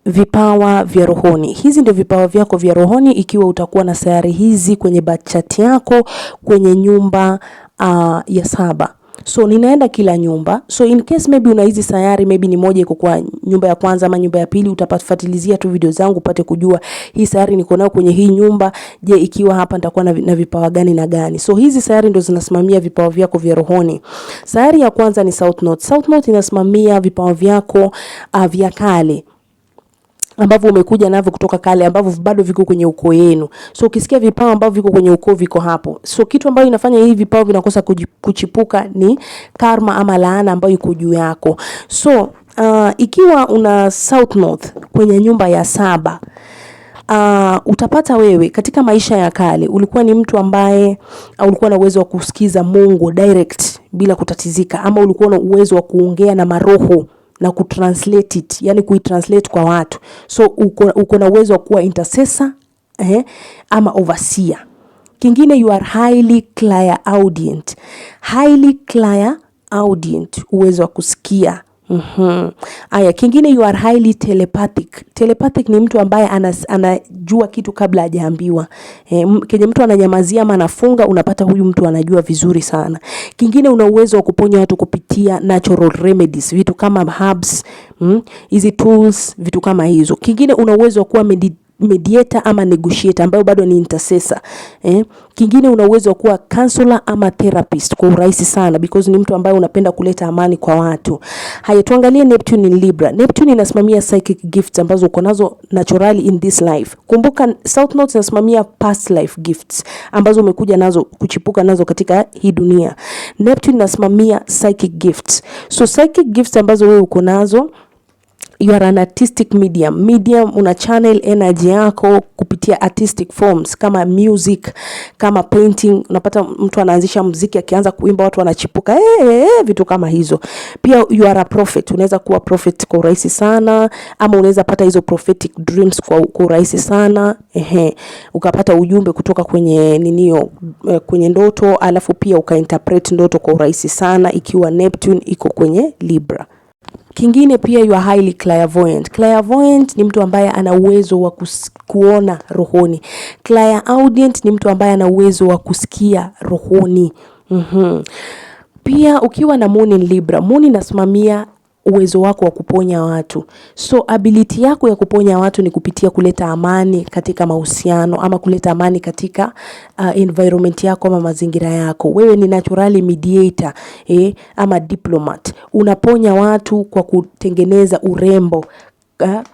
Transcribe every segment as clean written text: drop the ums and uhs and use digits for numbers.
Vipawa vya rohoni. Hizi ndio vipawa vyako vya rohoni ikiwa utakuwa na sayari hizi kwenye birth chart yako kwenye nyumba ya 7. So ninaenda kila nyumba. So in case maybe una hizi sayari, maybe ni moja iko kwa nyumba ya kwanza ama nyumba ya pili, utafuatilizia tu video zangu upate kujua hii sayari niko nayo kwenye hii nyumba. Je, ikiwa hapa nitakuwa na vipawa gani na gani? So hizi sayari ndio zinasimamia vipawa vyako vya rohoni. Sayari ya kwanza ni South Node. South Node inasimamia vipawa vyako vya kale, ambavyo umekuja navyo kutoka kale, ambavyo bado viko kwenye ukoo yenu. So ukisikia vipawa ambavyo viko kwenye ukoo viko hapo. So kitu ambayo inafanya hivi vipawa vinakosa kuchipuka ni karma ama laana ambayo iko juu yako. So ikiwa una South North kwenye nyumba ya 7, utapata wewe katika maisha ya kale ulikuwa ni mtu ambaye ulikuwa na uwezo wa kusikiza Mungu direct bila kutatizika, ama ulikuwa na uwezo wa kuongea na maroho na kutranslate it, yani kuitranslate kwa watu. So uko na uwezo wa kuwa intercessor ama overseer. Kingine, you are highly clairaudient. Highly clairaudient, uwezo wa kusikia. Aya, kingine, you are highly telepathic. Telepathic ni mtu ambaye anajua kitu kabla hajaambiwa. Kenye mtu ananyamazia ama anafunga, unapata huyu mtu anajua vizuri sana. Kingine, una uwezo wa kuponya watu kupitia natural remedies, vitu kama herbs, hizi tools, vitu kama hizo. Kingine, una uwezo wa kuwa mediator ama negotiator, ambayo bado ni intercessor. Kingine, una uwezo wa kuwa counselor ama therapist kwa urahisi sana, because ni mtu ambaye unapenda kuleta amani kwa watu. Haya, tuangalie Neptune in Libra. Neptune inasimamia psychic gifts ambazo uko nazo naturally in this life. Kumbuka South Node inasimamia past life gifts ambazo umekuja nazo kuchipuka nazo katika hii dunia. Neptune inasimamia psychic gifts. So psychic gifts ambazo wewe uko nazo, you are an artistic medium. Una channel energy yako kupitia artistic forms kama music, kama painting. Unapata mtu anaanzisha muziki, akianza kuimba watu wanachipuka, vitu kama hizo. Pia you are a prophet. Unaweza kuwa prophet kwa urahisi sana, ama unaweza pata hizo prophetic dreams kwa urahisi sana. Ukapata ujumbe kutoka kwenye kwenye ndoto, alafu pia ukainterpret ndoto kwa urahisi sana ikiwa Neptune iko kwenye Libra. Kingine, pia you are highly clairvoyant. Clairvoyant ni mtu ambaye ana uwezo wa kuona rohoni. Clairaudient ni mtu ambaye ana uwezo wa kusikia rohoni. Pia ukiwa na Moon in Libra, Moon inasimamia uwezo wako wa kuponya watu. So ability yako ya kuponya watu ni kupitia kuleta amani katika mahusiano, ama kuleta amani katika environment yako ama mazingira yako. Wewe ni naturally mediator ama diplomat. Unaponya watu kwa kutengeneza urembo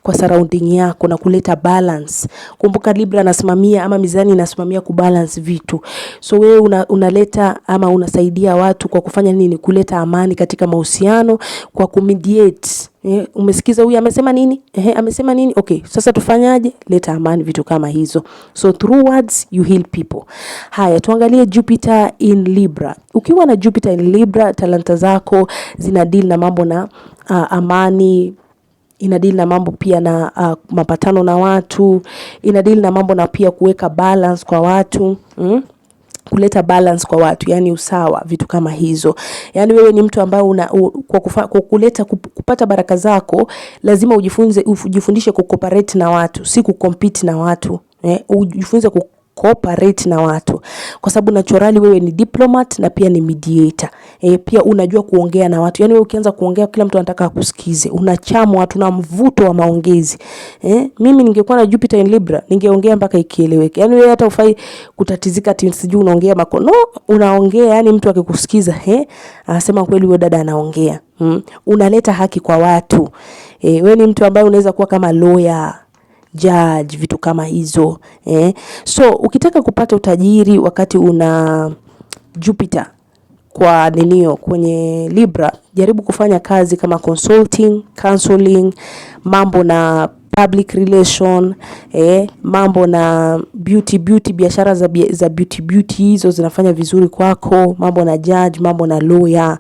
kwa surrounding yako na kuleta balance. Kumbuka Libra nasimamia ama mizani inasimamia kubalance vitu. So wewe unaleta ama unasaidia watu kwa kufanya nini? Kuleta amani katika mahusiano kwa kumediate. Umesikiza huyu amesema nini? Amesema nini? Okay, sasa tufanyaje? Leta amani, vitu kama hizo. So through words you heal people. Haya, tuangalie Jupiter in Libra. Ukiwa na Jupiter in Libra, talanta zako zina deal na mambo na amani, inadili na mambo pia na mapatano na watu, inadili na mambo na pia kuweka balance kwa watu, kuleta balance kwa watu, yani usawa, vitu kama hizo. Yani wewe ni mtu ambaye kwa kuleta kupata baraka zako, lazima ujifundishe kucooperate na watu, si kucompete na watu. Ujifunze cooperate na watu, kwa sababu naturally wewe ni diplomat na pia ni mediator. Pia unajua kuongea na watu. Yani wewe ukianza kuongea kila mtu anataka kusikize. Unachamu watu na mvuto wa maongezi. Mimi ningekuwa na Jupiter in Libra, ningeongea mpaka ikieleweke. Yani wewe hata ufai kutatizika ati sijui unaongea makono. Unaongea, yani mtu akikusikiza, anasema kweli huyo dada anaongea. Unaleta haki kwa watu. Wewe ni mtu ambaye unaweza kuwa kama lawyer, judge, vitu kama hizo. So ukitaka kupata utajiri wakati una Jupiter kwenye Libra, jaribu kufanya kazi kama consulting, counseling, mambo na public relation, mambo na beauty, biashara za beauty hizo zinafanya vizuri kwako, mambo na judge, mambo na lawyer,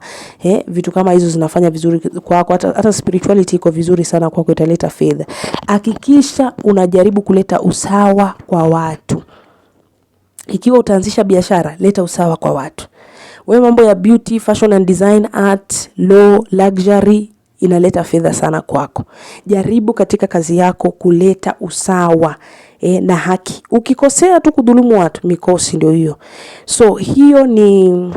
vitu kama hizo zinafanya vizuri kwako. Hata spirituality iko vizuri sana kwako, italeta fedha. Hakikisha unajaribu kuleta usawa kwa watu. Ikiwa utaanzisha biashara, leta usawa kwa watu. Wewe mambo ya beauty, fashion and design, art, law, luxury, inaleta fedha sana kwako. Jaribu katika kazi yako kuleta usawa na haki. Ukikosea tu kudhulumu watu, mikosi ndio hiyo. So hiyo ni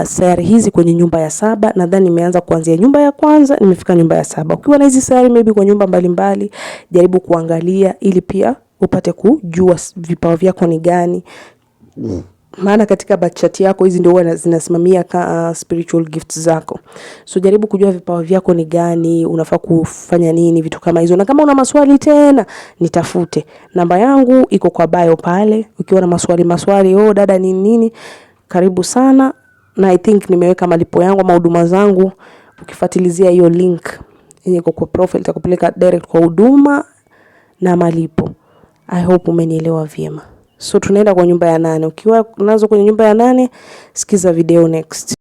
sayari hizi kwenye nyumba ya 7. Nadhani nimeanza kuanzia nyumba ya kwanza, nimefika nyumba ya 7. Ukiwa na hizi sayari maybe kwa nyumba mbalimbali, jaribu kuangalia ili pia upate kujua vipawa vyako ni gani. Maana katika birth chart yako hizi ndio huwa zinasimamia spiritual gifts zako. So jaribu kujua vipawa vyako ni gani, unafaa kufanya nini, vitu kama hizo. Na kama una maswali tena, nitafute. Namba yangu iko kwa bio pale. Ukiwa na maswali, dada nini, karibu sana. Na I think nimeweka malipo yangu ama huduma zangu. Ukifuatilizia hiyo link yenye iko kwa profile itakupeleka direct kwa huduma na malipo. I hope umenielewa vyema. So tunaenda kwa nyumba ya 8. Ukiwa nazo kwenye nyumba ya 8, sikiza video next.